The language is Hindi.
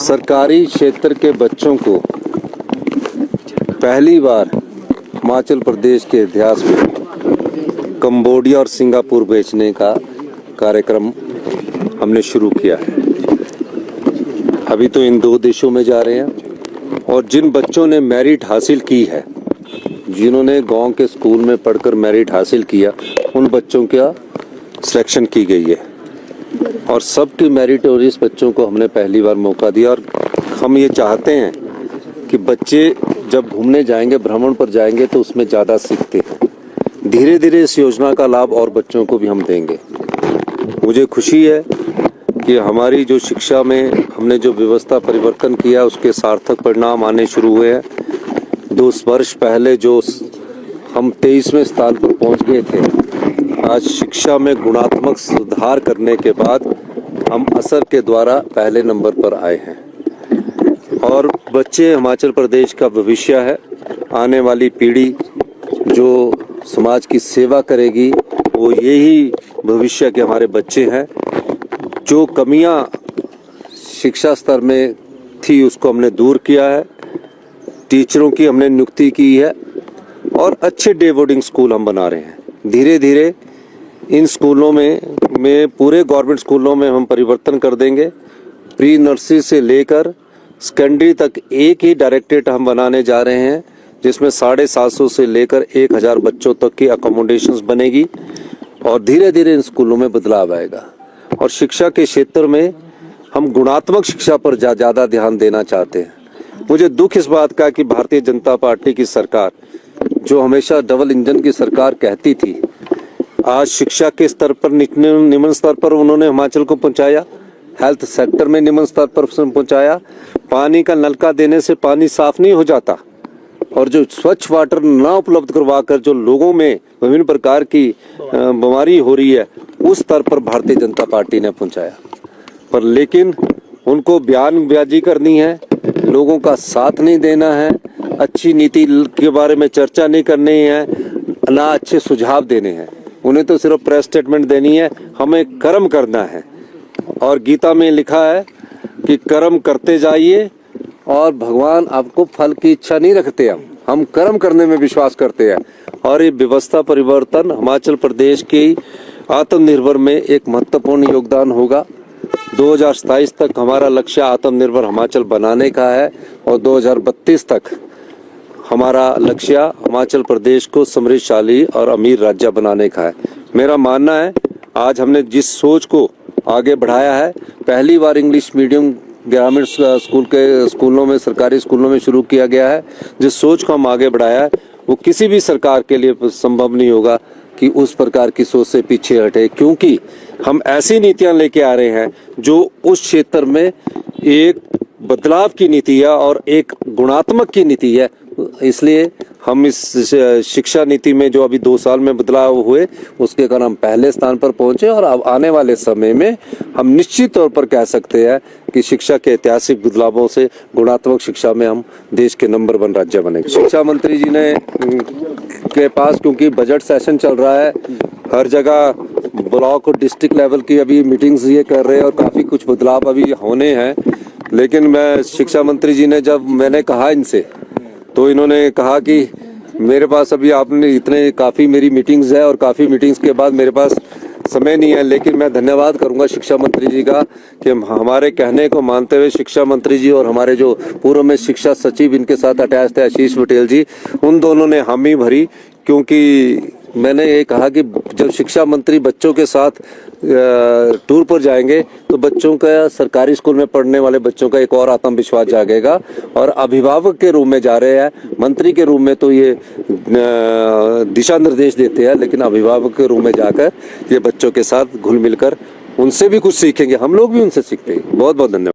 सरकारी क्षेत्र के बच्चों को पहली बार हिमाचल प्रदेश के इतिहास में कंबोडिया और सिंगापुर बेचने का कार्यक्रम हमने शुरू किया है। अभी तो इन दो देशों में जा रहे हैं और जिन बच्चों ने मेरिट हासिल की है, जिन्होंने गांव के स्कूल में पढ़कर मेरिट हासिल किया, उन बच्चों का सिलेक्शन की गई है और सबकी मेरिट और इस बच्चों को हमने पहली बार मौका दिया। और हम ये चाहते हैं कि बच्चे जब घूमने जाएंगे, भ्रमण पर जाएंगे, तो उसमें ज़्यादा सीखते हैं। धीरे धीरे इस योजना का लाभ और बच्चों को भी हम देंगे। मुझे खुशी है कि हमारी जो शिक्षा में हमने जो व्यवस्था परिवर्तन किया, उसके सार्थक परिणाम आने शुरू हुए हैं। 2 वर्ष पहले जो हम 23वें स्थान पर पहुंच गए थे, आज शिक्षा में गुणात्मक सुधार करने के बाद हम असर के द्वारा पहले नंबर पर आए हैं। और बच्चे हिमाचल प्रदेश का भविष्य है। आने वाली पीढ़ी जो समाज की सेवा करेगी, वो यही भविष्य के हमारे बच्चे हैं। जो कमियां शिक्षा स्तर में थी, उसको हमने दूर किया है। टीचरों की हमने नियुक्ति की है और अच्छे डे बोर्डिंग स्कूल हम बना रहे हैं। धीरे धीरे इन स्कूलों में पूरे गवर्नमेंट स्कूलों में हम परिवर्तन कर देंगे। प्री नर्सरी से लेकर सेकेंडरी तक एक ही डायरेक्टरेट हम बनाने जा रहे हैं, जिसमें 750 से लेकर 1000 बच्चों तक की अकोमोडेशंस बनेगी और धीरे धीरे इन स्कूलों में बदलाव आएगा। और शिक्षा के क्षेत्र में हम गुणात्मक शिक्षा पर ज़्यादा ध्यान देना चाहते हैं। मुझे दुख इस बात का कि भारतीय जनता पार्टी की सरकार, जो हमेशा डबल इंजन की सरकार कहती थी, आज शिक्षा के स्तर पर निम्न स्तर पर उन्होंने हिमाचल को पहुंचाया, हेल्थ सेक्टर में निम्न स्तर पर पहुंचाया। पानी का नलका देने से पानी साफ नहीं हो जाता और जो स्वच्छ वाटर ना उपलब्ध करवाकर जो लोगों में विभिन्न प्रकार की बीमारी हो रही है, उस स्तर पर भारतीय जनता पार्टी ने पहुंचाया। पर लेकिन उनको बयानबाजी करनी है, लोगों का साथ नहीं देना है, अच्छी नीति के बारे में चर्चा नहीं करनी है, ना अच्छे सुझाव देने हैं। उन्हें तो सिर्फ प्रेस स्टेटमेंट देनी है। हमें कर्म करना है और गीता में लिखा है कि कर्म करते जाइए और भगवान आपको फल की इच्छा नहीं रखते। हम कर्म करने में विश्वास करते हैं और ये व्यवस्था परिवर्तन हिमाचल प्रदेश की आत्मनिर्भर में एक महत्वपूर्ण योगदान होगा। 2027 तक हमारा लक्ष्य आत्मनिर्भर हिमाचल बनाने का है और 2032 तक हमारा लक्ष्य हिमाचल प्रदेश को समृद्धशाली और अमीर राज्य बनाने का है। मेरा मानना है, आज हमने जिस सोच को आगे बढ़ाया है, पहली बार इंग्लिश मीडियम ग्रामीण स्कूलों में, सरकारी स्कूलों में शुरू किया गया है। जिस सोच को हम आगे बढ़ाया है, वो किसी भी सरकार के लिए संभव नहीं होगा कि उस प्रकार की सोच से पीछे हटे, क्योंकि हम ऐसी नीतियां लेके आ रहे हैं जो उस क्षेत्र में एक बदलाव की नीति है और एक गुणात्मक की नीति है। इसलिए हम इस शिक्षा नीति में जो अभी 2 साल में बदलाव हुए, उसके कारण हम पहले स्थान पर पहुंचे और अब आने वाले समय में हम निश्चित तौर पर कह सकते हैं कि शिक्षा के ऐतिहासिक बदलावों से गुणात्मक शिक्षा में हम देश के नंबर 1 राज्य बनेंगे। शिक्षा मंत्री जी ने के पास, क्योंकि बजट सेशन चल रहा है, हर जगह ब्लॉक और डिस्ट्रिक्ट लेवल की अभी मीटिंग्स ये कर रहे हैं और काफ़ी कुछ बदलाव अभी होने हैं। लेकिन मैं शिक्षा मंत्री जी ने, जब मैंने कहा इनसे, तो इन्होंने कहा कि मेरे पास अभी आपने काफ़ी मेरी मीटिंग्स है और काफ़ी मीटिंग्स के बाद मेरे पास समय नहीं है। लेकिन मैं धन्यवाद करूंगा शिक्षा मंत्री जी का कि हमारे कहने को मानते हुए शिक्षा मंत्री जी और हमारे जो पूर्व में शिक्षा सचिव इनके साथ अटैच थे आशीष पटेल जी, उन दोनों ने हामी भरी। क्योंकि मैंने ये कहा कि जब शिक्षा मंत्री बच्चों के साथ टूर पर जाएंगे तो बच्चों का, सरकारी स्कूल में पढ़ने वाले बच्चों का एक और आत्मविश्वास जागेगा। और अभिभावक के रूप में जा रहे हैं, मंत्री के रूप में तो ये दिशा निर्देश देते हैं, लेकिन अभिभावक के रूप में जाकर ये बच्चों के साथ घुल मिलकर उनसे भी कुछ सीखेंगे। हम लोग भी उनसे सीखते हैं। बहुत बहुत धन्यवाद।